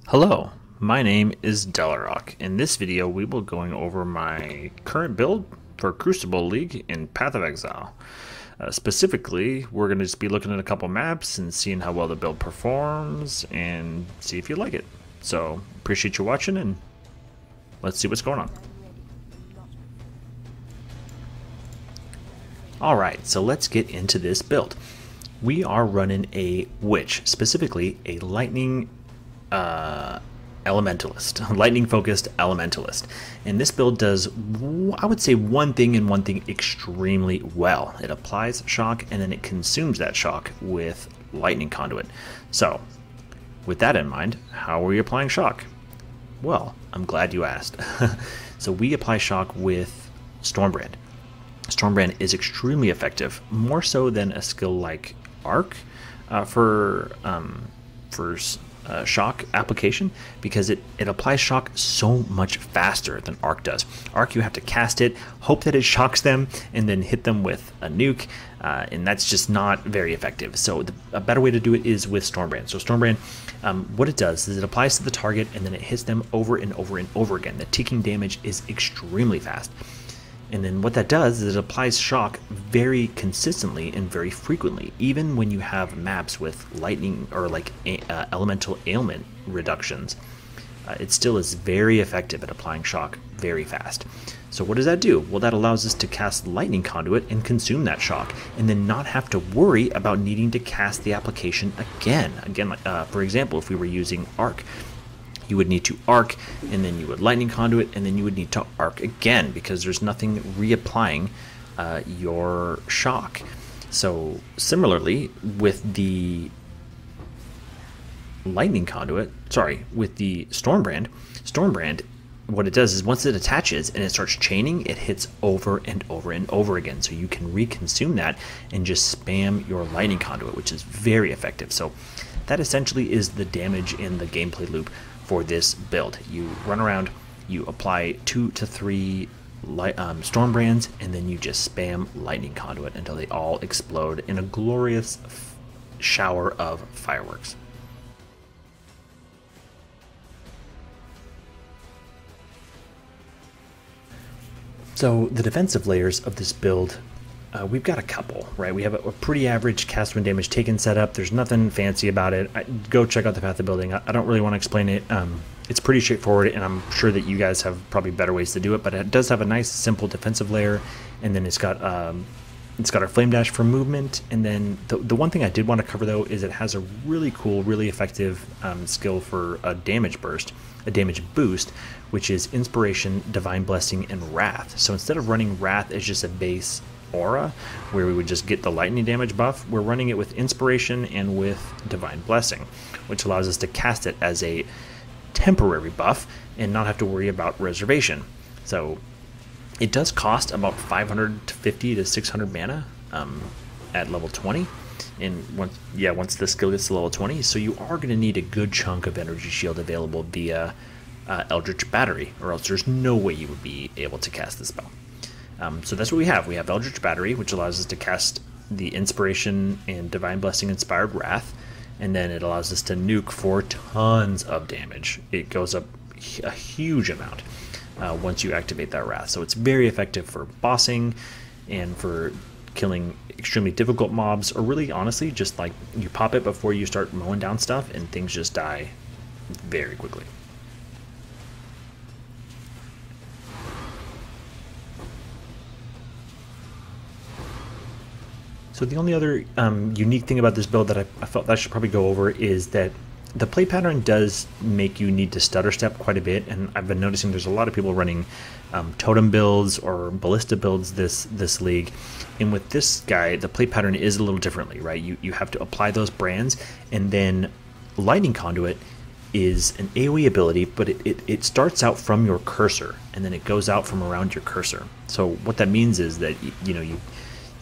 Hello, my name is Delarock. In this video we will be going over my current build for Crucible League in Path of Exile. Specifically, we're going to just be looking at a couple maps and seeing how well the build performs and see if you like it. So, appreciate you watching and let's see what's going on. Alright, so let's get into this build. We are running a witch, specifically a lightning elementalist, lightning focused elementalist, and this build does, I would say, one thing and one thing extremely well. It applies shock and then it consumes that shock with lightning conduit. So with that in mind, how are we applying shock? Well, I'm glad you asked. So we apply shock with Stormbrand. Stormbrand is extremely effective, more so than a skill like Arc for shock application, because it applies shock so much faster than Arc does. Arc, you have to cast it, hope that it shocks them, and then hit them with a nuke, and that's just not very effective. So a better way to do it is with Stormbrand. So Stormbrand, what it does is it applies to the target and then it hits them over and over and over again. The ticking damage is extremely fast. And then what that does is it applies shock very consistently and very frequently, even when you have maps with lightning or like elemental ailment reductions. It still is very effective at applying shock very fast. So what does that do? Well, that allows us to cast lightning conduit and consume that shock, and then not have to worry about needing to cast the application again. For example, if we were using Arc, you would need to arc, and then you would lightning conduit, and then you would need to arc again, because there's nothing reapplying your shock. So similarly, with the lightning conduit, with the Stormbrand, what it does is once it attaches and it starts chaining, it hits over and over and over again. So you can reconsume that and just spam your lightning conduit, which is very effective. So that essentially is the damage in the gameplay loop for this build. You run around, you apply 2 to 3 Stormbrands, and then you just spam lightning conduit until they all explode in a glorious shower of fireworks. So the defensive layers of this build, we've got a couple, right? We have a pretty average cast when damage taken setup. There's nothing fancy about it. Go check out the Path of Building. I don't really want to explain it. It's pretty straightforward, and I'm sure that you guys have probably better ways to do it, but it does have a nice, simple defensive layer, and then it's got our Flame Dash for movement, and then the one thing I did want to cover, though, is it has a really cool, really effective skill for a damage burst, a damage boost, which is Inspiration, Divine Blessing, and Wrath. So instead of running Wrath as just a base aura where we would just get the lightning damage buff, we're running it with Inspiration and with Divine Blessing, which allows us to cast it as a temporary buff and not have to worry about reservation. So it does cost about 550 to 600 mana at level 20, and once the skill gets to level 20, so you are going to need a good chunk of energy shield available via Eldritch Battery, or else there's no way you would be able to cast the spell. So that's what we have. We have Eldritch Battery, which allows us to cast the Inspiration and Divine Blessing Inspired Wrath, and then it allows us to nuke for tons of damage. It goes up a huge amount once you activate that Wrath. So it's very effective for bossing and for killing extremely difficult mobs, or really, honestly, just like you pop it before you start mowing down stuff and things just die very quickly. So the only other unique thing about this build that I felt that I should probably go over is that the play pattern does make you need to stutter step quite a bit, and I've been noticing there's a lot of people running totem builds or ballista builds this league, and with this guy the play pattern is a little differently, right? You have to apply those brands, and then Lightning Conduit is an AoE ability, but it starts out from your cursor and then it goes out from around your cursor. So what that means is that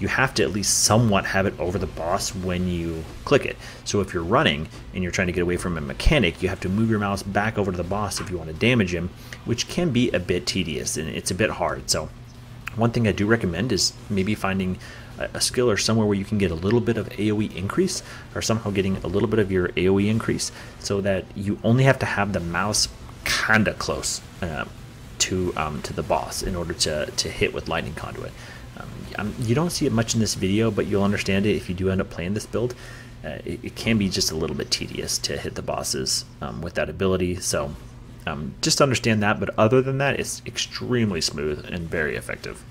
you have to at least somewhat have it over the boss when you click it. So if you're running and you're trying to get away from a mechanic, you have to move your mouse back over to the boss if you want to damage him, which can be a bit tedious and it's a bit hard. So one thing I do recommend is maybe finding a skill or somewhere where you can get a little bit of AoE increase, or somehow getting a little bit of your AoE increase, so that you only have to have the mouse kinda close to the boss in order to hit with lightning conduit. You don't see it much in this video, but you'll understand it if you do end up playing this build. It can be just a little bit tedious to hit the bosses with that ability, so just understand that. But other than that, it's extremely smooth and very effective.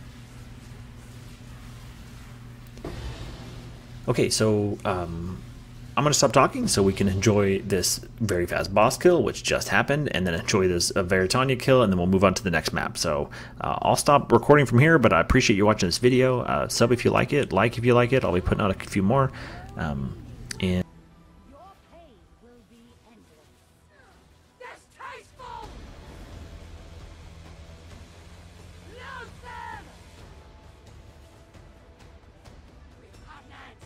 Okay, so I'm going to stop talking so we can enjoy this very fast boss kill, which just happened, and then enjoy this Veritania kill, and then we'll move on to the next map. So I'll stop recording from here, but I appreciate you watching this video. Sub if you like it, like if you like it. I'll be putting out a few more. And Your pain will be endless. Distasteful! Loathsome! Repugnant!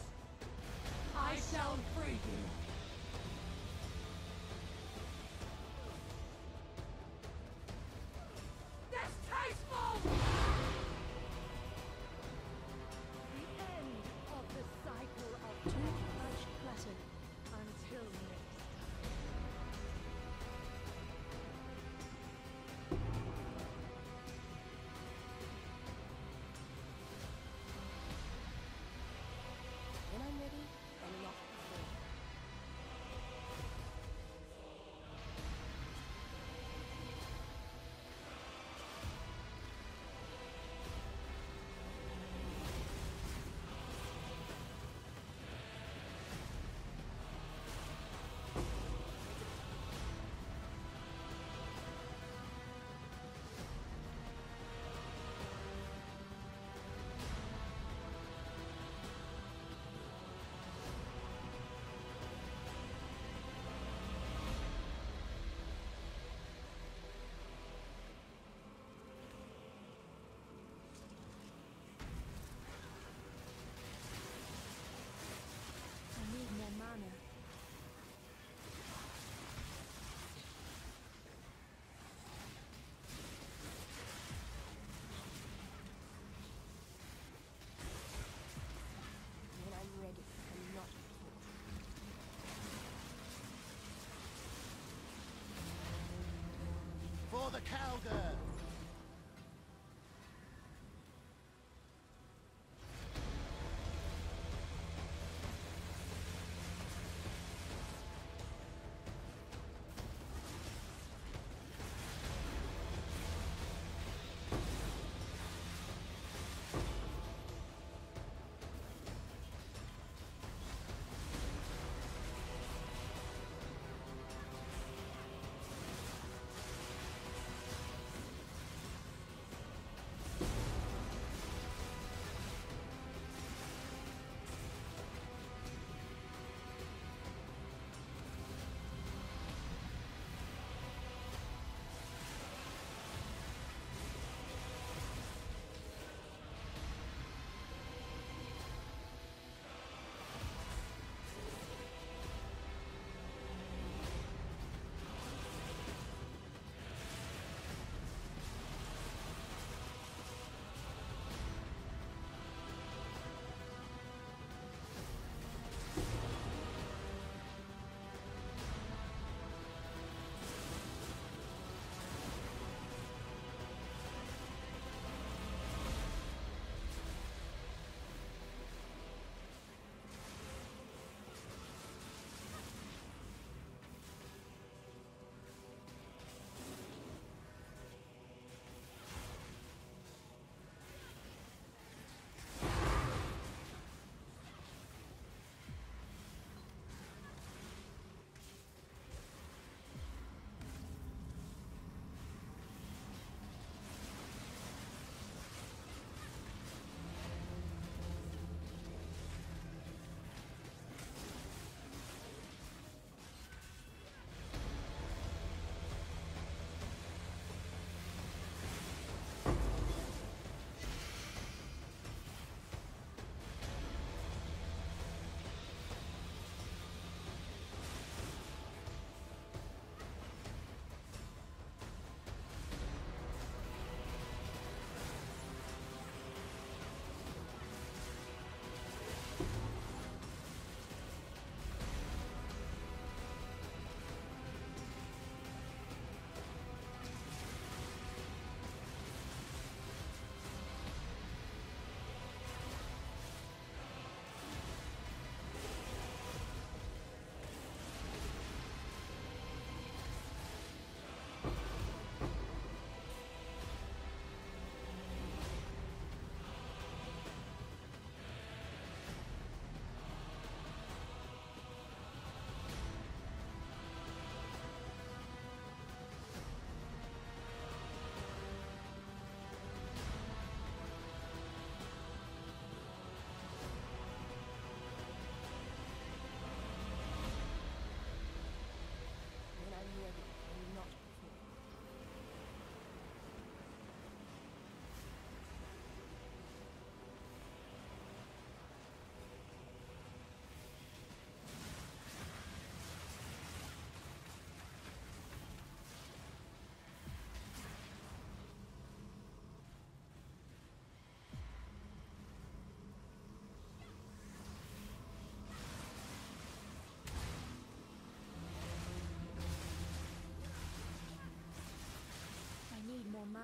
I shall free you. Distasteful! The end of the cycle of too much clutter. Until next time. When I'm ready, and not before. I need more mana. When I'm ready, and not before. For the Calder!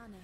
mana.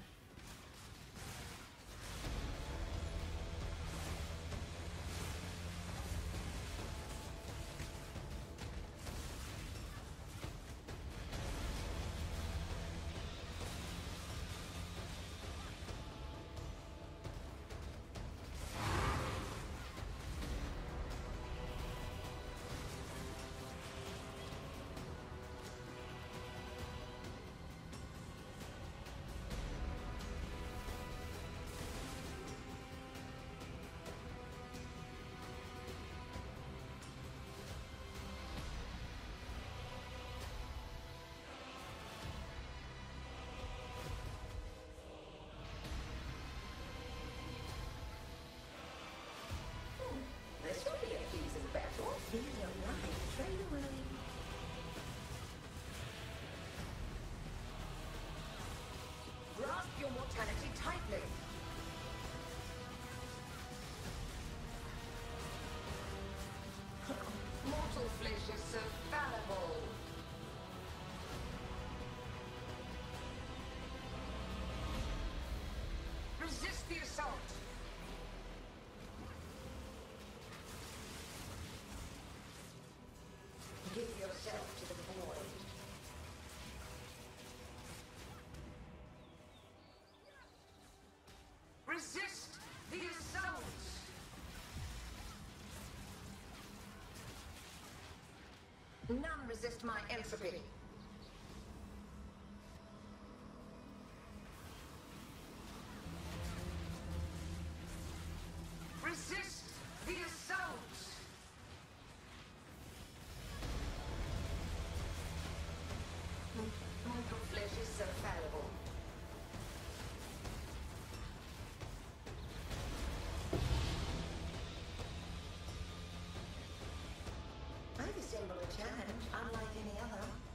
This will be a decent battle. Feel your life trade away. Grasp your mortality tightly. Mortal flesh is so fallible. Resist the assault. Give yourself to the void. Resist the assault! None resist my entropy. Resist the assault! Mortal flesh is so fallible. I've assembled a challenge unlike any other.